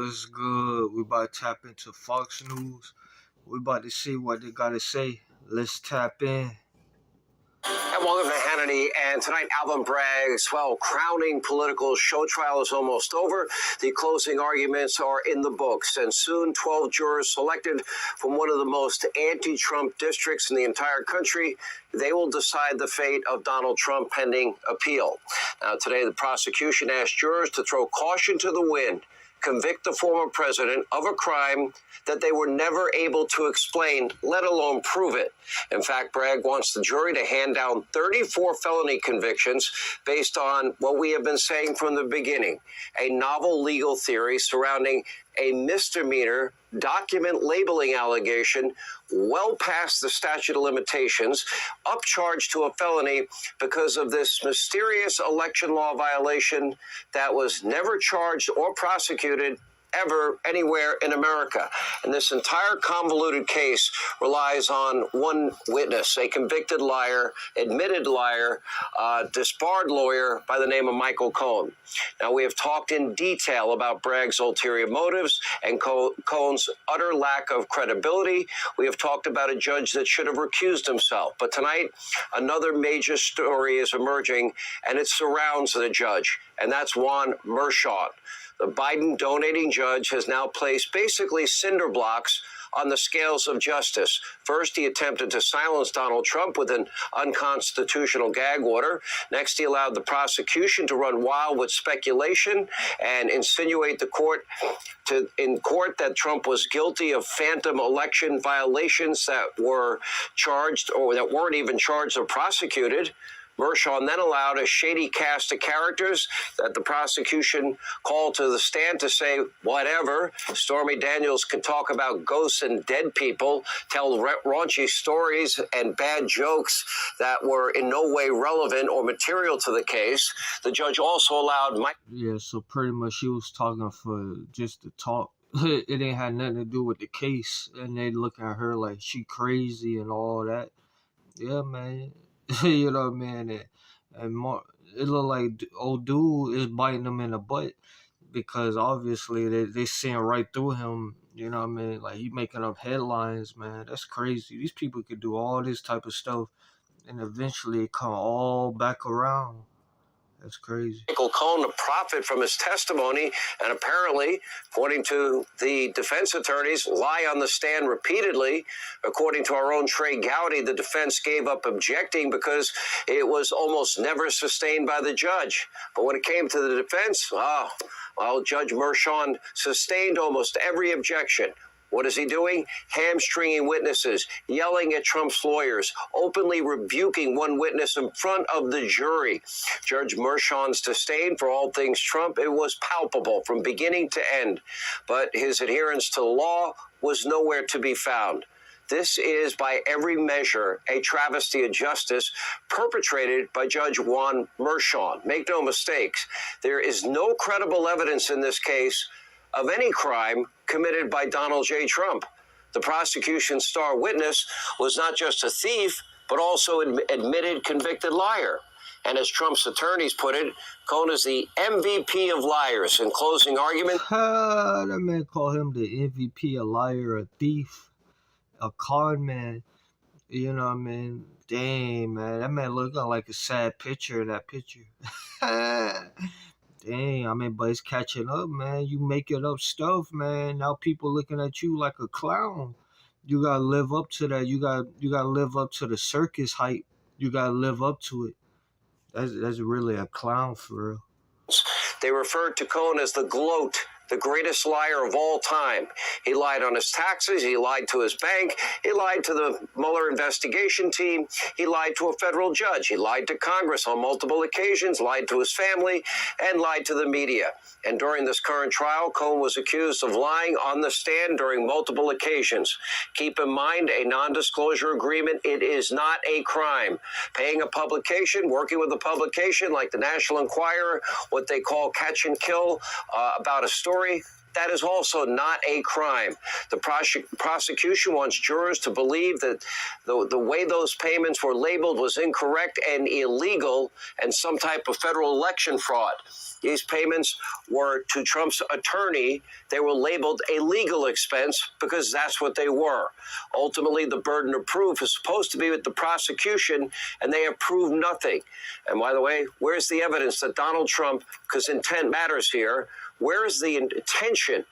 What's good? We about to tap into Fox News. We about to see what they gotta say. Let's tap in. And welcome to Hannity. And tonight, Alvin Bragg's, crowning political show trial is almost over. The closing arguments are in the books. And soon, 12 jurors selected from one of the most anti-Trump districts in the entire country. They will decide the fate of Donald Trump pending appeal. Now, today, the prosecution asked jurors to throw caution to the wind, convict the former president of a crime that they were never able to explain, let alone prove it. In fact, Bragg wants the jury to hand down 34 felony convictions based on what we have been saying from the beginning, a novel legal theory surrounding a misdemeanor document labeling allegation well past the statute of limitations, upcharged to a felony because of this mysterious election law violation that was never charged or prosecuted ever anywhere in America. And this entire convoluted case relies on one witness, a convicted liar, admitted liar, disbarred lawyer by the name of Michael Cohen. Now, we have talked in detail about Bragg's ulterior motives and Cohen's utter lack of credibility. We have talked about a judge that should have recused himself. But tonight, another major story is emerging, and it surrounds the judge, and that's Juan Merchan. The Biden donating judge has now placed basically cinder blocks on the scales of justice. First, he attempted to silence Donald Trump with an unconstitutional gag order. Next, he allowed the prosecution to run wild with speculation and insinuate in court that Trump was guilty of phantom election violations that were charged or that weren't even charged or prosecuted. Merchan then allowed a shady cast of characters that the prosecution called to the stand to say whatever. Stormy Daniels could talk about ghosts and dead people, tell raunchy stories and bad jokes that were in no way relevant or material to the case. The judge also allowed Yeah, so pretty much she was talking for just the talk. It ain't had nothing to do with the case. And they look at her like she crazy and all that. Yeah, man. You know what I mean? And more, it look like old dude is biting them in the butt because obviously they seeing right through him. You know what I mean? Like he making up headlines, man. That's crazy. These people could do all this type of stuff and eventually it come all back around. That's crazy. Michael Cohen to profit from his testimony and apparently, according to the defense attorneys, lie on the stand repeatedly. According to our own Trey Gowdy, the defense gave up objecting because it was almost never sustained by the judge. But when it came to the defense, Judge Merchan sustained almost every objection. What is he doing? Hamstringing witnesses, yelling at Trump's lawyers, openly rebuking one witness in front of the jury. Judge Merchan's disdain for all things Trump, it was palpable from beginning to end. But his adherence to the law was nowhere to be found. This is, by every measure, a travesty of justice perpetrated by Judge Juan Merchan. Make no mistakes, there is no credible evidence in this case of any crime committed by Donald J. Trump. The prosecution's star witness was not just a thief, but also admitted convicted liar. And as Trump's attorneys put it, Cohen is the MVP of liars. In closing argument, that man called him the MVP, a liar, a thief, a con man. You know what I mean? Dang, man. That man looking like a sad picture in that picture. Dang, I mean, but it's catching up, man. You making up stuff, man. Now people looking at you like a clown. You gotta live up to that. You gotta live up to the circus hype. You gotta live up to it. That's really a clown for real. They referred to Cohen as the gloat, the greatest liar of all time. He lied on his taxes. He lied to his bank. He lied to the Mueller investigation team. He lied to a federal judge. He lied to Congress on multiple occasions, lied to his family, and lied to the media. And during this current trial, Cohen was accused of lying on the stand during multiple occasions. Keep in mind, a non-disclosure agreement, it is not a crime. Paying a publication, working with a publication like the National Enquirer, what they call catch and kill about a story, That is also not a crime. The prosecution wants jurors to believe that the way those payments were labeled was incorrect and illegal and some type of federal election fraud. These payments were to Trump's attorney. They were labeled a legal expense because that's what they were. Ultimately, the burden of proof is supposed to be with the prosecution, and they have proved nothing. And by the way, where's the evidence that Donald Trump, because intent matters here, where is the intention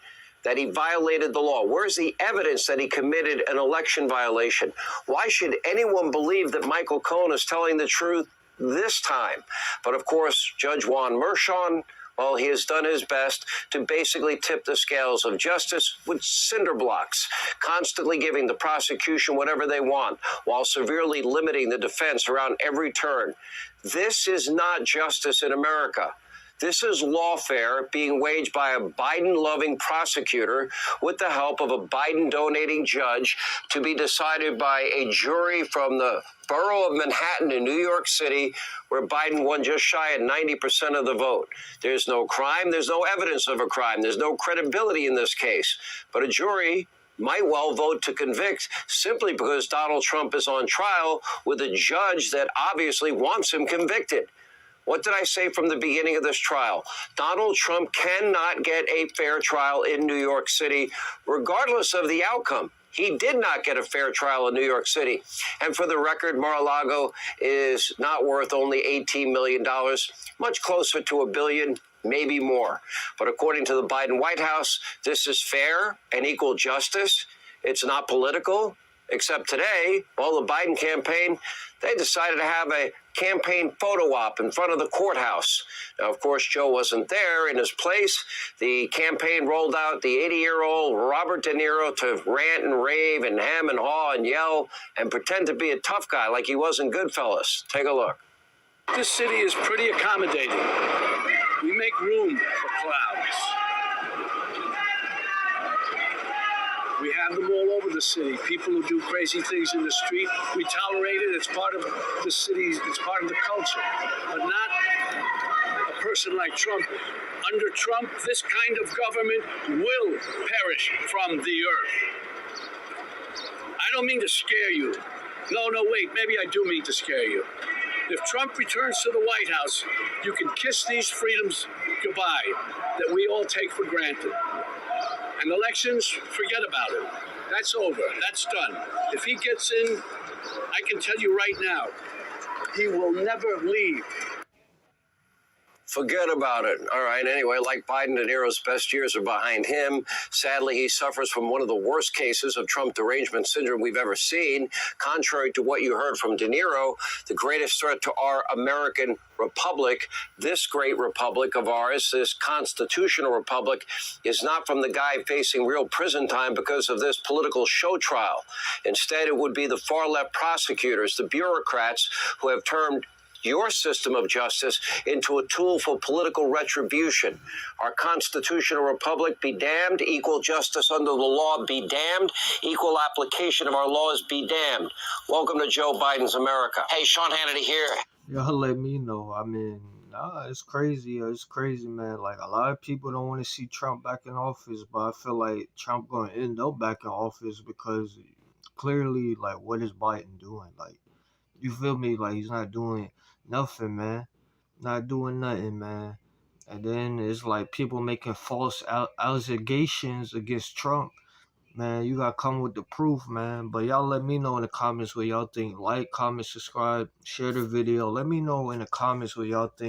that he violated the law? Where's the evidence that he committed an election violation? Why should anyone believe that Michael Cohen is telling the truth this time? But of course, Judge Juan Merchan, well, he has done his best to basically tip the scales of justice with cinder blocks, constantly giving the prosecution whatever they want while severely limiting the defense around every turn. This is not justice in America. This is lawfare being waged by a Biden-loving prosecutor with the help of a Biden-donating judge to be decided by a jury from the borough of Manhattan in New York City, where Biden won just shy of 90% of the vote. There's no crime. There's no evidence of a crime. There's no credibility in this case. But a jury might well vote to convict simply because Donald Trump is on trial with a judge that obviously wants him convicted. What did I say from the beginning of this trial? Donald Trump cannot get a fair trial in New York City, regardless of the outcome. He did not get a fair trial in New York City. And for the record, Mar-a-Lago is not worth only $18 million, much closer to $1 billion, maybe more. But according to the Biden White House, this is fair and equal justice. It's not political. Except today, well, the Biden campaign, they decided to have a campaign photo op in front of the courthouse. Now, of course, Joe wasn't there. In his place, the campaign rolled out the 80-year-old Robert De Niro to rant and rave and hem and haw and yell and pretend to be a tough guy like he was in Goodfellas. Take a look. This city is pretty accommodating. We make room for clowns. We have them all over the city. People who do crazy things in the street, we tolerate it. It's part of the city. It's part of the culture. But not a person like Trump. Under Trump, this kind of government will perish from the earth. I don't mean to scare you. No, wait. Maybe I do mean to scare you. If Trump returns to the White House, you can kiss these freedoms goodbye that we all take for granted. And elections, forget about it. That's over. That's done. If he gets in, I can tell you right now, he will never leave. Forget about it. All right. Anyway, like Biden, De Niro's best years are behind him. Sadly, he suffers from one of the worst cases of Trump derangement syndrome we've ever seen. Contrary to what you heard from De Niro, the greatest threat to our American republic, this great republic of ours, this constitutional republic, is not from the guy facing real prison time because of this political show trial. Instead, it would be the far-left prosecutors, the bureaucrats who have turned your system of justice into a tool for political retribution. Our constitutional republic, be damned. Equal justice under the law, be damned. Equal application of our laws, be damned. Welcome to Joe Biden's America. Hey, Sean Hannity here. Y'all let me know. I mean, nah, it's crazy. It's crazy, man. Like, a lot of people don't want to see Trump back in office, but I feel like Trump going to end up back in office because clearly, like, what is Biden doing? Like, you feel me? Like, he's not doing nothing, man. Not doing nothing, man. And then it's like people making false allegations against Trump. Man, you gotta come with the proof, man. But y'all let me know in the comments what y'all think. Like, comment, subscribe, share the video. Let me know in the comments what y'all think.